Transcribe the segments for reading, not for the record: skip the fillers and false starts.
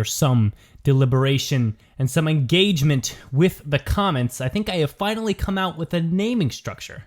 after some deliberation and some engagement with the comments, I think I have finally come out with a naming structure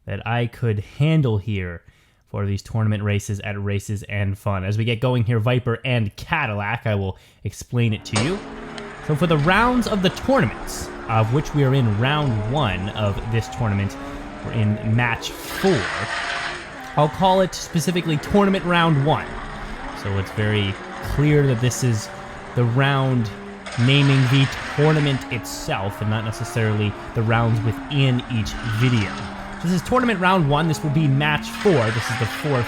that I could handle here for these tournament races at Races and Fun. As we get going here, Viper and Cadillac, I will explain it to you. So for the rounds of the tournaments, of which we are in round 1 of this tournament, we're in match 4. I'll call it specifically tournament round 1. So it's very clear that this is the round naming the tournament itself and not necessarily the rounds within each video. So this is tournament round 1. This will be match 4. This is the 4th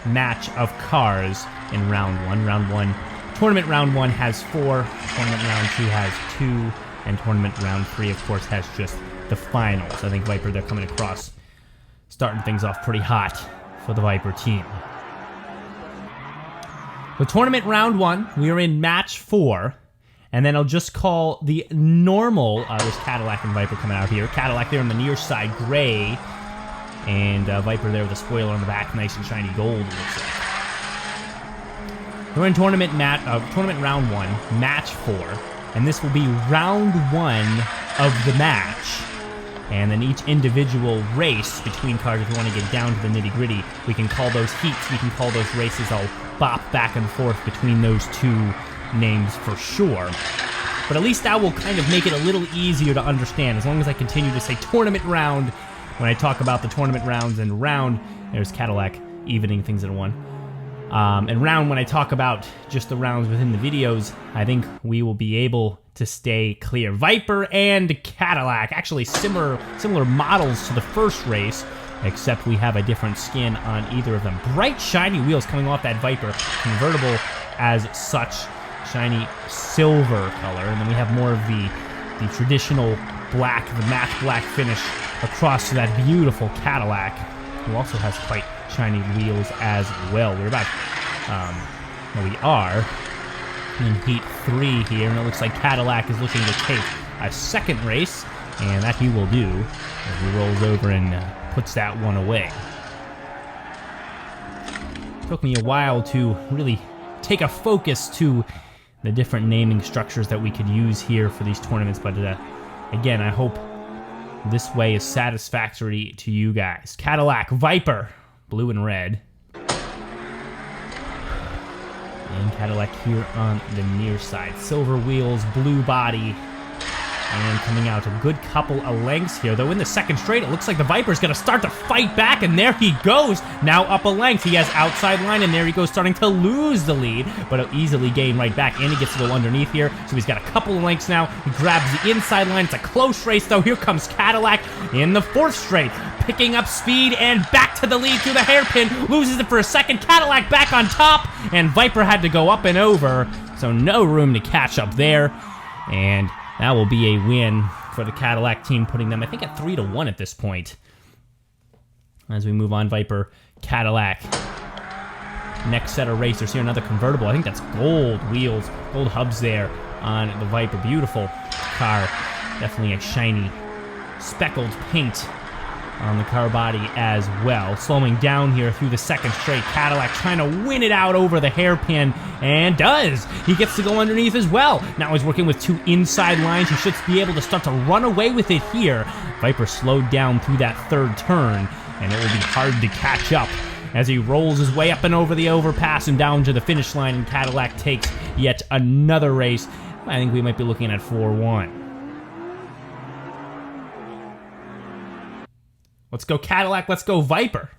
match of cars in round 1. Round 1. Tournament round 1 has 4. Tournament round 2 has 2. And tournament round 3, of course, has just the finals. I think Viper, they're coming across, starting things off pretty hot for the Viper team. With tournament round 1, we are in match 4, and then I'll just call the normal, there's Cadillac and Viper coming out here. Cadillac there on the near side, gray, and Viper there with a spoiler on the back, nice and shiny gold, it looks like. We're in tournament round 1, match 4, and this will be round 1 of the match. And then each individual race between cars, if you want to get down to the nitty-gritty, we can call those heats, we can call those races. I'll bop back and forth between those two names for sure. But at least that will kind of make it a little easier to understand, as long as I continue to say tournament round when I talk about the tournament rounds, and round, there's Cadillac evening things in one. And round, when I talk about just the rounds within the videos, I think we will be able to stay clear. Viper and Cadillac, actually similar models to the first race, except we have a different skin on either of them. Bright, shiny wheels coming off that Viper, convertible as such, shiny silver color, and then we have more of the traditional black, the matte black finish across to that beautiful Cadillac, who also has quite shiny wheels as well. We are in Heat 3 here, and it looks like Cadillac is looking to take a second race, and that he will do as he rolls over and puts that one away. Took me a while to really take a focus to the different naming structures that we could use here for these tournaments, but again, I hope this way is satisfactory to you guys. Cadillac, Viper, blue and red. And Cadillac here on the near side. Silver wheels, blue body, and coming out a good couple of lengths here. Though in the second straight, it looks like the Viper's going to start to fight back, and there he goes. Now up a length. He has outside line, and there he goes, starting to lose the lead, but he'll easily gain right back, and he gets to go underneath here. So he's got a couple of lengths now. He grabs the inside line. It's a close race, though. Here comes Cadillac in the fourth straight, picking up speed and back to the lead through the hairpin. Loses it for a second. Cadillac back on top, and Viper had to go up and over, so no room to catch up there. And that will be a win for the Cadillac team, putting them, I think, at 3-1 at this point. As we move on, Viper, Cadillac. Next set of racers here, another convertible. I think that's gold wheels, gold hubs there on the Viper. Beautiful car. Definitely a shiny, speckled paint on the car body as well. Slowing down here through the second straight. Cadillac trying to win it out over the hairpin, and does. He gets to go underneath as well. Now he's working with two inside lines. He should be able to start to run away with it here. Viper slowed down through that third turn, and it will be hard to catch up as he rolls his way up and over the overpass and down to the finish line, and Cadillac takes yet another race. I think we might be looking at 4-1. Let's go Cadillac, let's go Viper.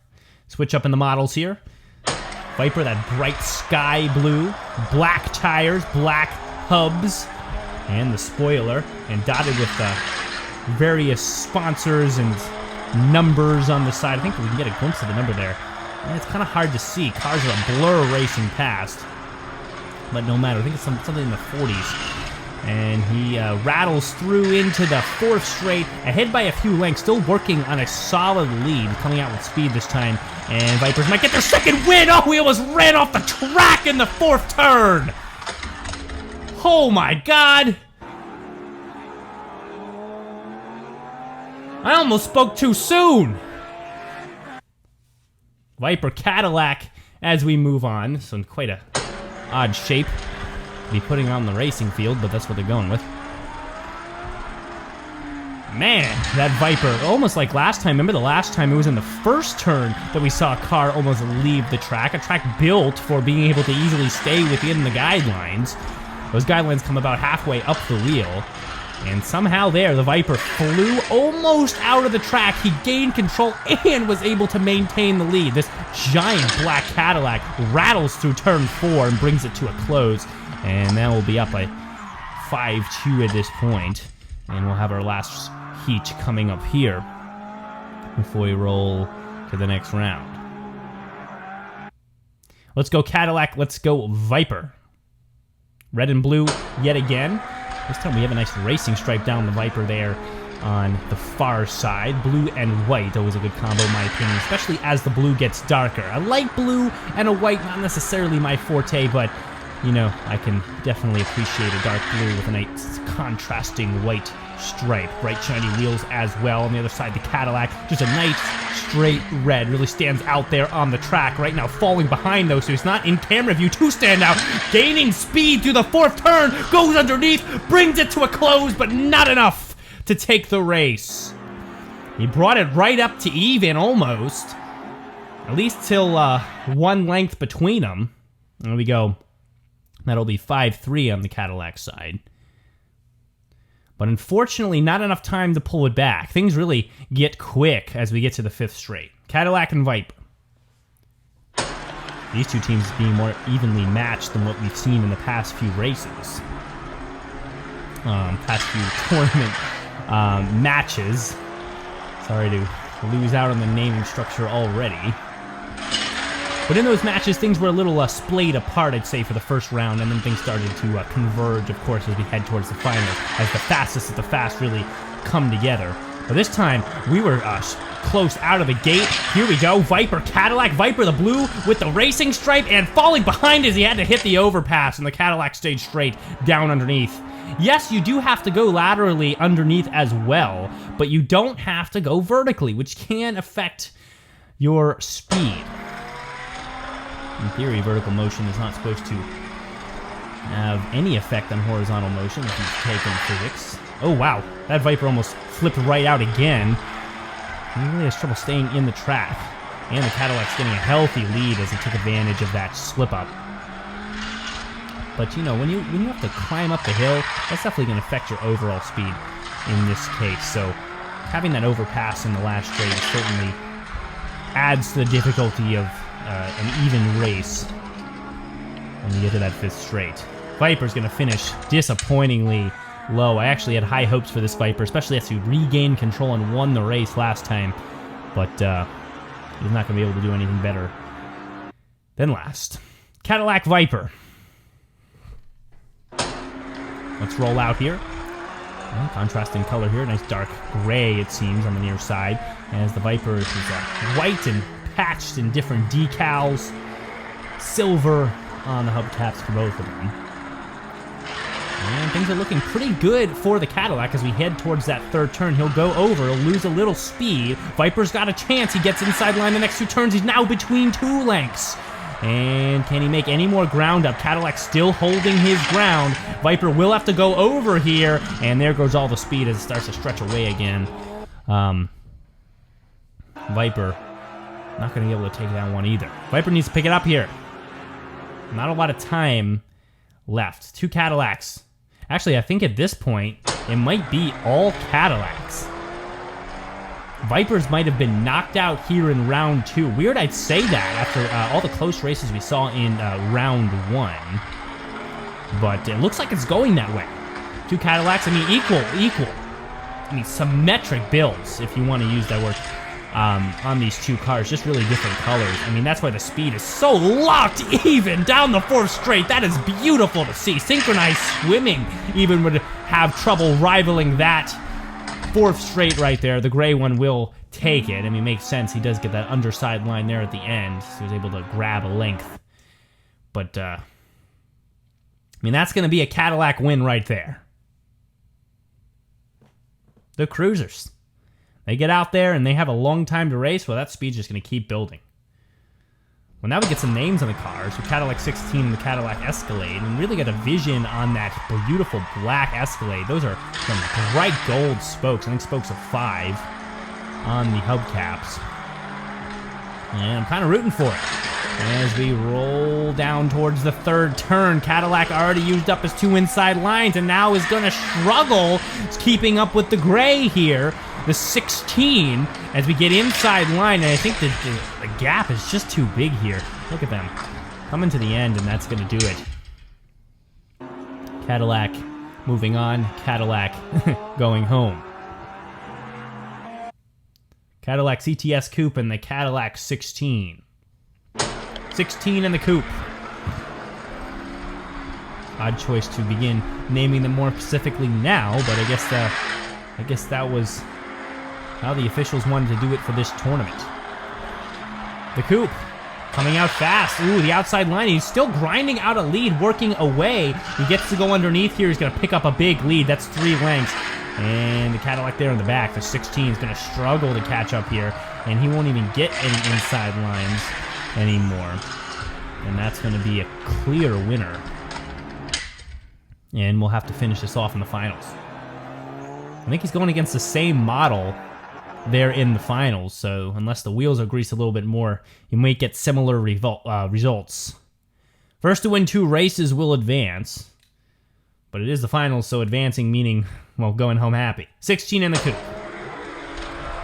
Switch up in the models here. Viper, that bright sky blue, black tires, black hubs, and the spoiler, and dotted with various sponsors and numbers on the side. I think we can get a glimpse of the number there. And it's kind of hard to see. Cars are a blur racing past, but no matter. I think it's something in the 40s. And he rattles through into the fourth straight, ahead by a few lengths, still working on a solid lead, coming out with speed this time, and Vipers might get their second win! Oh, he almost ran off the track in the fourth turn! Oh my god! I almost spoke too soon! Viper Cadillac as we move on, so in quite a odd shape. be putting on the racing field, but that's what they're going with. Man, that Viper, almost like last time. Remember the last time it was in the first turn that we saw a car almost leave the track. A track built for being able to easily stay within the guidelines. Those guidelines come about halfway up the wheel. And somehow there, the Viper flew almost out of the track. He gained control and was able to maintain the lead. This giant black Cadillac rattles through turn 4 and brings it to a close. And that will be up by 5-2 at this point. And we'll have our last heat coming up here before we roll to the next round. Let's go Cadillac, let's go Viper. Red and blue yet again. This time we have a nice racing stripe down the Viper there on the far side. Blue and white, always a good combo in my opinion, especially as the blue gets darker. A light blue and a white, not necessarily my forte, but you know, I can definitely appreciate a dark blue with a nice contrasting white stripe. Bright shiny wheels as well. On the other side, the Cadillac, just a nice straight red. Really stands out there on the track. Right now falling behind though, so he's not in camera view to stand out. Gaining speed through the 4th turn, goes underneath, brings it to a close, but not enough to take the race. He brought it right up to even almost. At least till 1 length between them. There we go. That'll be 5-3 on the Cadillac side. But unfortunately, not enough time to pull it back. Things really get quick as we get to the 5th straight. Cadillac and Viper. These two teams being more evenly matched than what we've seen in the past few races. Past few tournament matches. Sorry to lose out on the naming structure already. But in those matches, things were a little splayed apart, I'd say, for the first round, and then things started to converge, of course, as we head towards the final, as the fastest of the fast really come together. But this time, we were close out of the gate. Here we go, Viper, Cadillac, Viper the blue with the racing stripe, and falling behind as he had to hit the overpass, and the Cadillac stayed straight down underneath. Yes, you do have to go laterally underneath as well, but you don't have to go vertically, which can affect your speed. In theory, vertical motion is not supposed to have any effect on horizontal motion if you've taken physics. Oh wow, that Viper almost flipped right out again. He really has trouble staying in the track. And the Cadillac's getting a healthy lead as he took advantage of that slip-up. But you know, when you have to climb up the hill, that's definitely going to affect your overall speed in this case. So having that overpass in the last straight certainly adds to the difficulty of an even race when you get to that 5th straight. Viper's going to finish disappointingly low. I actually had high hopes for this Viper, especially as he regained control and won the race last time. But he's not going to be able to do anything better than last. Cadillac Viper. Let's roll out here. Contrasting color here, nice dark gray it seems on the near side, as the Viper is white and patched in different decals, silver on the hubcaps for both of them. And things are looking pretty good for the Cadillac as we head towards that 3rd turn. He'll go over, he'll lose a little speed. Viper's got a chance, he gets inside line the next 2 turns, he's now between 2 lengths. And can he make any more ground up? Cadillac still holding his ground. Viper will have to go over here, and there goes all the speed as it starts to stretch away again. Viper not going to be able to take that one either. Viper needs to pick it up here. Not a lot of time left. 2 Cadillacs. Actually, I think at this point, it might be all Cadillacs. Vipers might have been knocked out here in round 2. Weird I'd say that after all the close races we saw in round 1. But it looks like it's going that way. 2 Cadillacs, I mean, equal. I mean, symmetric builds, if you want to use that word, on these 2 cars. Just really different colors. I mean, that's why the speed is so locked even down the 4th straight. That is beautiful to see. Synchronized swimming even would have trouble rivaling that 4th straight right there. The gray one will take it. I mean, it makes sense. He does get that underside line there at the end, so he's able to grab a length. But, I mean, that's going to be a Cadillac win right there. The Cruisers. They get out there and they have a long time to race. Well, that speed's just going to keep building. Well, now we get some names on the cars. The Cadillac 16 and the Cadillac Escalade, and really get a vision on that beautiful black Escalade. Those are some bright gold spokes. I think spokes of 5 on the hubcaps. And I'm kind of rooting for it. As we roll down towards the third turn, Cadillac already used up his 2 inside lines and now is going to struggle keeping up with the gray here. The 16 as we get inside line, and I think the gap is just too big here. Look at them coming to the end, and that's going to do it. Cadillac moving on, Cadillac going home. Cadillac CTS Coupe and the Cadillac 16. 16 in the coupe. Odd choice to begin naming them more specifically now, but I guess that was how the officials wanted to do it for this tournament. The coupe coming out fast. Ooh, the outside line. He's still grinding out a lead, working away. He gets to go underneath here. He's going to pick up a big lead. That's 3 lengths. And the Cadillac there in the back, the 16 is going to struggle to catch up here, and he won't even get any inside lines anymore. And that's going to be a clear winner. And we'll have to finish this off in the finals. I think he's going against the same model there in the finals, so unless the wheels are greased a little bit more, you might get similar results. First to win 2 races will advance, but it is the finals, so advancing meaning, well, going home happy. 16 in the coupe.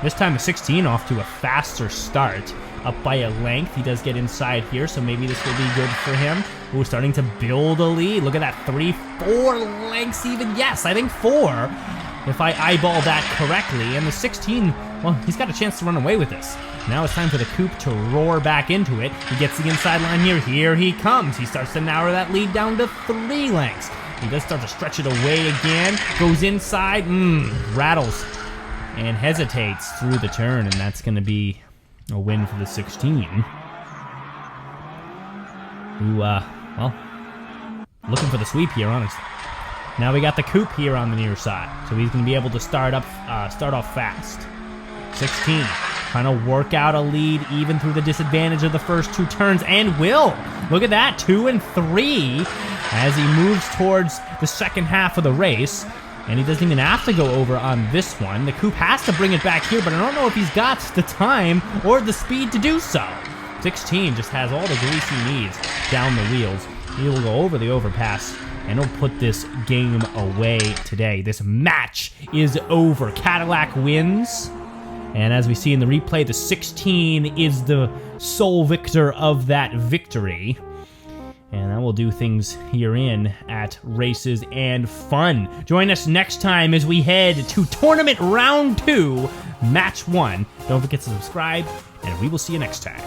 This time the 16 off to a faster start, up by a length. He does get inside here, so maybe this will be good for him. Ooh, starting to build a lead. Look at that, 3, 4 lengths even. Yes, I think 4. If I eyeball that correctly, and the 16, well, he's got a chance to run away with this. Now it's time for the coupe to roar back into it. He gets the inside line here. Here he comes. He starts to narrow that lead down to 3 lengths. He does start to stretch it away again. Goes inside, rattles, and hesitates through the turn, and that's going to be a win for the 16. Who, well, looking for the sweep here, honestly. Now we got the coupe here on the near side, so he's going to be able to start off fast. 16 trying to work out a lead even through the disadvantage of the first 2 turns, and will. Look at that, 2 and 3 as he moves towards the second half of the race, and he doesn't even have to go over on this one. The coupe has to bring it back here, but I don't know if he's got the time or the speed to do so. 16 just has all the grease he needs down the wheels. He will go over the overpass, and he'll put this game away today. This match is over. Cadillac wins. And as we see in the replay, the 16 is the sole victor of that victory. And that will do things herein at Races and Fun. Join us next time as we head to Tournament Round 2, Match 1. Don't forget to subscribe, and we will see you next time.